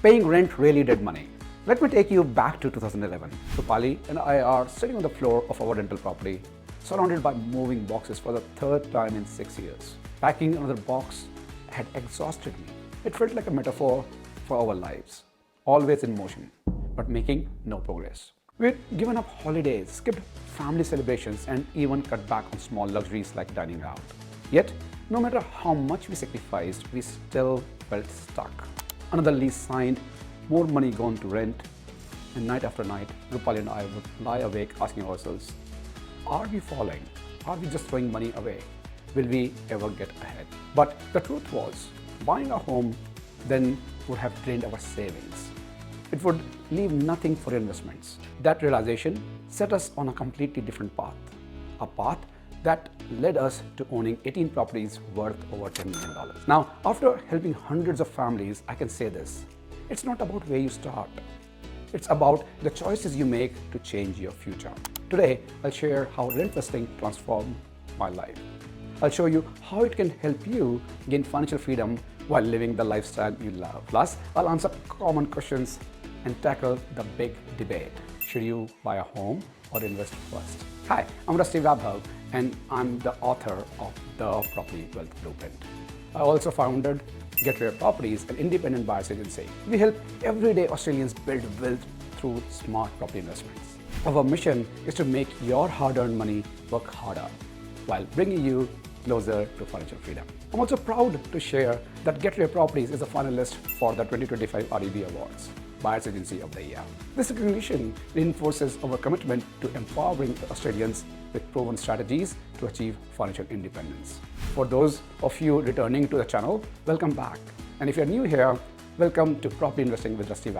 Paying rent really did money. Let me take you back to 2011. Rupali and I are sitting on the floor of our rental property, surrounded by moving boxes for the third time in 6 years. Packing another box had exhausted me. It felt like a metaphor for our lives, always in motion, but making no progress. We'd given up holidays, skipped family celebrations, and even cut back on small luxuries like dining out. Yet, no matter how much we sacrificed, we still felt stuck. Another lease signed, more money gone to rent, and night after night, Rupali and I would lie awake asking ourselves, are we falling? Are we just throwing money away? Will we ever get ahead? But the truth was, buying a home then would have drained our savings. It would leave nothing for investments. That realization set us on a completely different path. A path that led us to owning 18 properties worth over $10 million. Now, after helping hundreds of families, I can say this. It's not about where you start. It's about the choices you make to change your future. Today, I'll share how rentvesting transformed my life. I'll show you how it can help you gain financial freedom while living the lifestyle you love. Plus, I'll answer common questions and tackle the big debate. Should you buy a home or invest first? Hi, I'm Rasti and I'm the author of The Property Wealth Blueprint. I also founded Get Rare Properties, an independent buyer's agency. We help everyday Australians build wealth through smart property investments. Our mission is to make your hard-earned money work harder while bringing you closer to financial freedom. I'm also proud to share that Get Rare Properties is a finalist for the 2025 REB Awards, Buyer's Agency of the Year. This recognition reinforces our commitment to empowering Australians with proven strategies to achieve financial independence. For those of you returning to the channel, welcome back. And if you're new here, welcome to Property Investing with Rasti.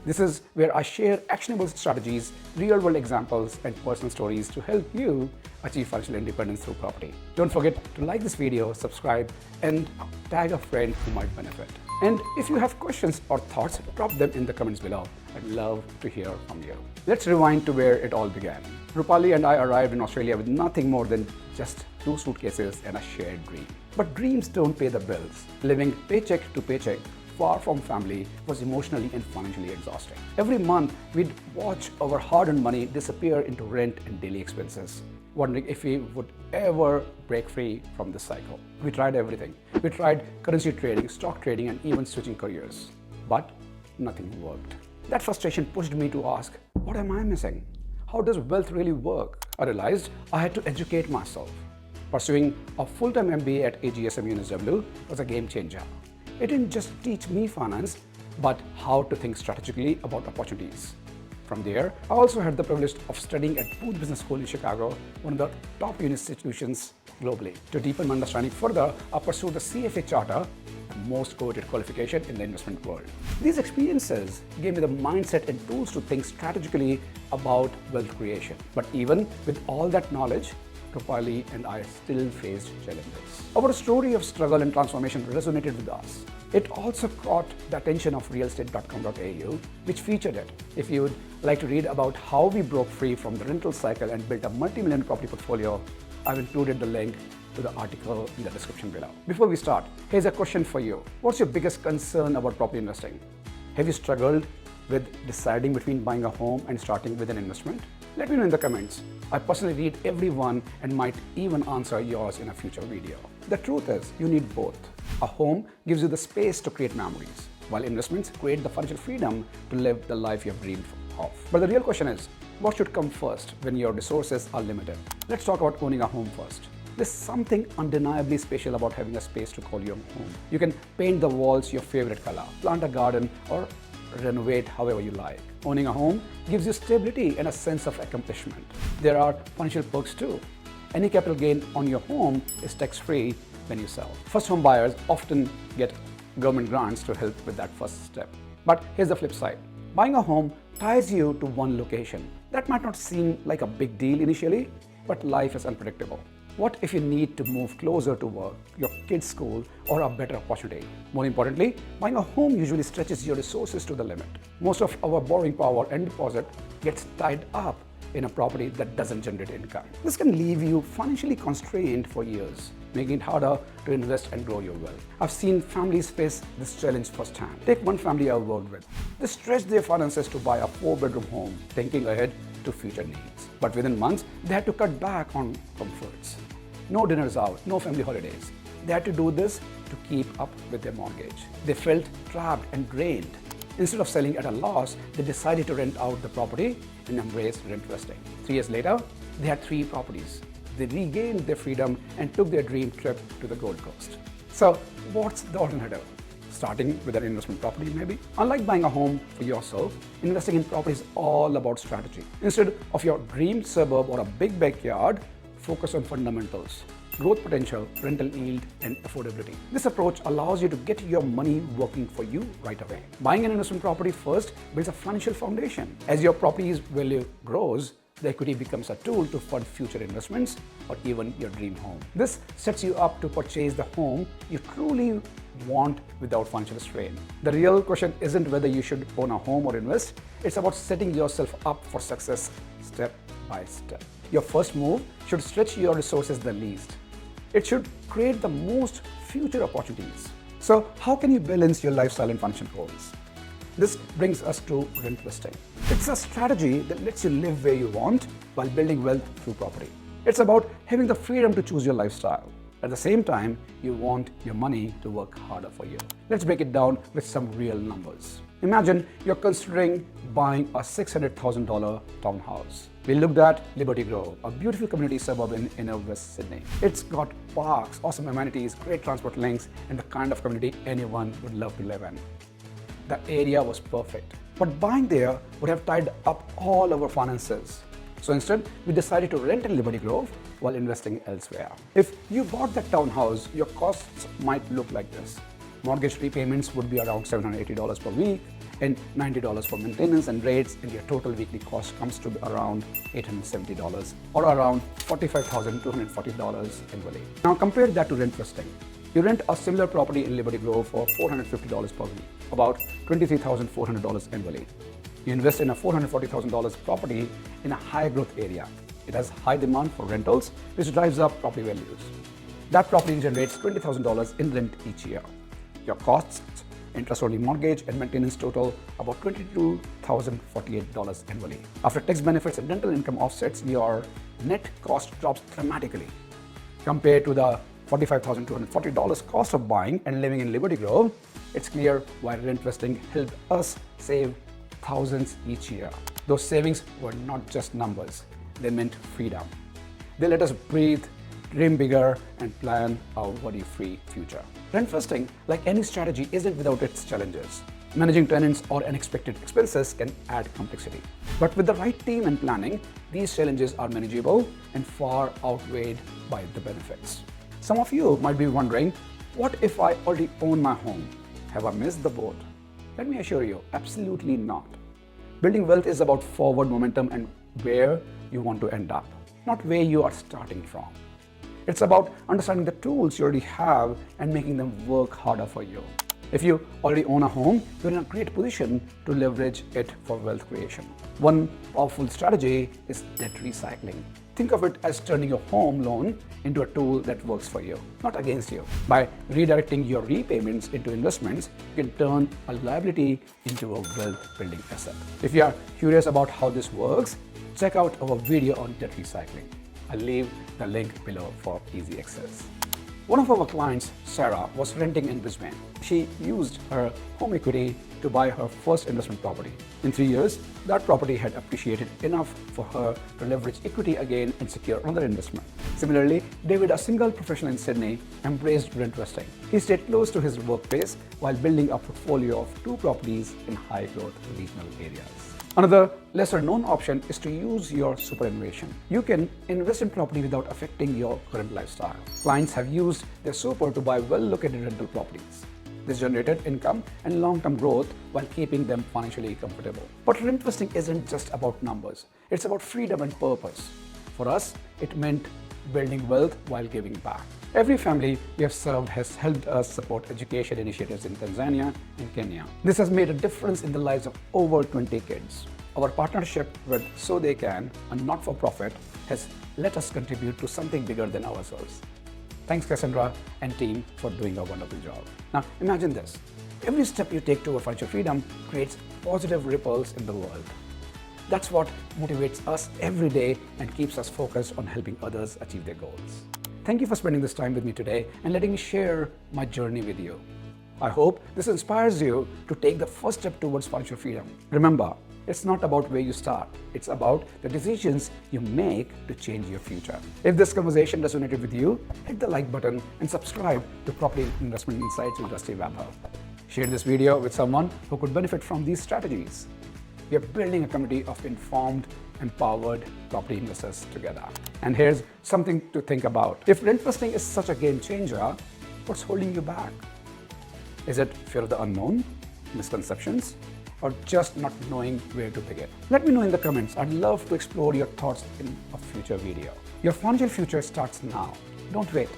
This is where I share actionable strategies, real-world examples, and personal stories to help you achieve financial independence through property. Don't forget to like this video, subscribe, and tag a friend who might benefit. And if you have questions or thoughts, drop them in the comments below. I'd love to hear from you. Let's rewind to where it all began. Rupali and I arrived in Australia with nothing more than just 2 suitcases and a shared dream. But dreams don't pay the bills. Living paycheck to paycheck, far from family, was emotionally and financially exhausting. Every month, we'd watch our hard-earned money disappear into rent and daily expenses, wondering if we would ever break free from this cycle. We tried everything. We tried currency trading, stock trading, and even switching careers. But nothing worked. That frustration pushed me to ask, what am I missing? How does wealth really work? I realized I had to educate myself. Pursuing a full-time MBA at AGSM UNSW was a game changer. It didn't just teach me finance, but how to think strategically about opportunities. From there, I also had the privilege of studying at Booth Business School in Chicago, one of the top institutions globally. To deepen my understanding further, I pursued the CFA Charter, the most coveted qualification in the investment world. These experiences gave me the mindset and tools to think strategically about wealth creation. But even with all that knowledge, Rupali and I still faced challenges. Our story of struggle and transformation resonated with us. It also caught the attention of realestate.com.au, which featured it. If you'd like to read about how we broke free from the rental cycle and built a multi-million property portfolio, I've included the link to the article in the description below. Before we start, here's a question for you. What's your biggest concern about property investing? Have you struggled with deciding between buying a home and starting with an investment? Let me know in the comments. I personally read every one and might even answer yours in a future video. The truth is, you need both. A home gives you the space to create memories, while investments create the financial freedom to live the life you have dreamed of. But the real question is, what should come first when your resources are limited? Let's talk about owning a home first. There's something undeniably special about having a space to call your home. You can paint the walls your favorite color, plant a garden, or renovate however you like. Owning a home gives you stability and a sense of accomplishment. There are financial perks too. Any capital gain on your home is tax-free when you sell. First home buyers often get government grants to help with that first step. But here's the flip side. Buying a home ties you to one location. That might not seem like a big deal initially, but life is unpredictable. What if you need to move closer to work, your kids' school, or a better opportunity? More importantly, buying a home usually stretches your resources to the limit. Most of our borrowing power and deposit gets tied up in a property that doesn't generate income. This can leave you financially constrained for years. making it harder to invest and grow your wealth. I've seen families face this challenge firsthand. Take one family I've worked with. They stretched their finances to buy a 4-bedroom home, thinking ahead to future needs. But within months, they had to cut back on comforts. No dinners out, no family holidays. They had to do this to keep up with their mortgage. They felt trapped and drained. Instead of selling at a loss, they decided to rent out the property and embrace rent vesting. 3 years later, they had 3 properties. They regained their freedom and took their dream trip to the Gold Coast. So, what's the alternative? Starting with an investment property, maybe? Unlike buying a home for yourself, investing in property is all about strategy. Instead of your dream suburb or a big backyard, focus on fundamentals: growth potential, rental yield, and affordability. This approach allows you to get your money working for you right away. Buying an investment property first builds a financial foundation. As your property's value grows, the equity becomes a tool to fund future investments or even your dream home. This sets you up to purchase the home you truly want without financial strain. The real question isn't whether you should own a home or invest. It's about setting yourself up for success step by step. Your first move should stretch your resources the least. It should create the most future opportunities. So how can you balance your lifestyle and financial goals? This brings us to rentvesting. It's a strategy that lets you live where you want while building wealth through property. It's about having the freedom to choose your lifestyle. At the same time, you want your money to work harder for you. Let's break it down with some real numbers. Imagine you're considering buying a $600,000 townhouse. We looked at Liberty Grove, a beautiful community suburb in inner West Sydney. It's got parks, awesome amenities, great transport links, and the kind of community anyone would love to live in. The area was perfect, but buying there would have tied up all our finances. So instead, we decided to rent in Liberty Grove while investing elsewhere. If you bought that townhouse, your costs might look like this. Mortgage repayments would be around $780 per week and $90 for maintenance and rates, and your total weekly cost comes to around $870 or around $45,240 annually. Now compare that to rentvesting. You rent a similar property in Liberty Grove for $450 per week, about $23,400 annually. You invest in a $440,000 property in a high growth area. It has high demand for rentals, which drives up property values. That property generates $20,000 in rent each year. Your costs, interest-only mortgage and maintenance total about $22,048 annually. After tax benefits and rental income offsets, your net cost drops dramatically. Compared to the $45,240 cost of buying and living in Liberty Grove, it's clear why rentvesting helped us save thousands each year. Those savings were not just numbers, they meant freedom. They let us breathe, dream bigger, and plan our worry-free future. Rentvesting, like any strategy, isn't without its challenges. Managing tenants or unexpected expenses can add complexity. But with the right team and planning, these challenges are manageable and far outweighed by the benefits. Some of you might be wondering, what if I already own my home? Have I missed the boat? Let me assure you, absolutely not. Building wealth is about forward momentum and where you want to end up, not where you are starting from. It's about understanding the tools you already have and making them work harder for you. If you already own a home, you're in a great position to leverage it for wealth creation. One powerful strategy is debt recycling. Think of it as turning your home loan into a tool that works for you, not against you. By redirecting your repayments into investments, you can turn a liability into a wealth-building asset. If you are curious about how this works, check out our video on debt recycling. I'll leave the link below for easy access. One of our clients, Sarah, was renting in Brisbane. She used her home equity to buy her first investment property. In 3 years, that property had appreciated enough for her to leverage equity again and secure another investment. Similarly, David, a single professional in Sydney, embraced rentvesting. He stayed close to his workplace while building a portfolio of 2 properties in high-growth regional areas. Another lesser-known option is to use your superannuation. You can invest in property without affecting your current lifestyle. Clients have used their super to buy well-located rental properties. This generated income and long-term growth while keeping them financially comfortable. But rentvesting isn't just about numbers. It's about freedom and purpose. For us, it meant building wealth while giving back. Every family we have served has helped us support education initiatives in Tanzania and Kenya. This has made a difference in the lives of over 20 kids. Our partnership with So They Can, a not-for-profit, has let us contribute to something bigger than ourselves. Thanks, Cassandra and team, for doing a wonderful job. Now, imagine this. Every step you take toward financial freedom creates positive ripples in the world. That's what motivates us every day and keeps us focused on helping others achieve their goals. Thank you for spending this time with me today and letting me share my journey with you. I hope this inspires you to take the first step towards financial freedom. Remember, it's not about where you start. It's about the decisions you make to change your future. If this conversation resonated with you, hit the like button and subscribe to Property Investment Insights with Rasti. Share this video with someone who could benefit from these strategies. We are building a community of informed, empowered property investors together. And here's something to think about. If rentvesting is such a game changer, what's holding you back? Is it fear of the unknown, misconceptions, or just not knowing where to begin? Let me know in the comments. I'd love to explore your thoughts in a future video. Your financial future starts now. Don't wait.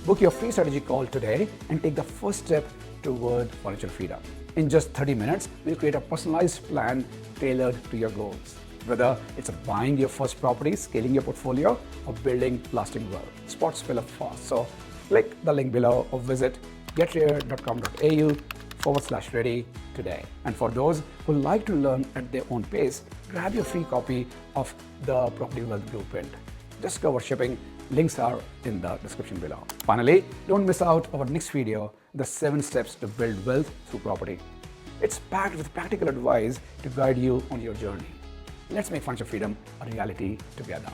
Book your free strategy call today and take the first step toward financial freedom. In just 30 minutes, we'll create a personalized plan tailored to your goals. Whether it's buying your first property, scaling your portfolio, or building lasting wealth. Spots fill up fast. So click the link below or visit getrear.com.au/ready today. And for those who like to learn at their own pace, grab your free copy of the Property Wealth Blueprint. Discover shipping. Links are in the description below. Finally, don't miss out our next video, the 7 steps to build wealth through property. It's packed with practical advice to guide you on your journey. Let's make financial freedom a reality together.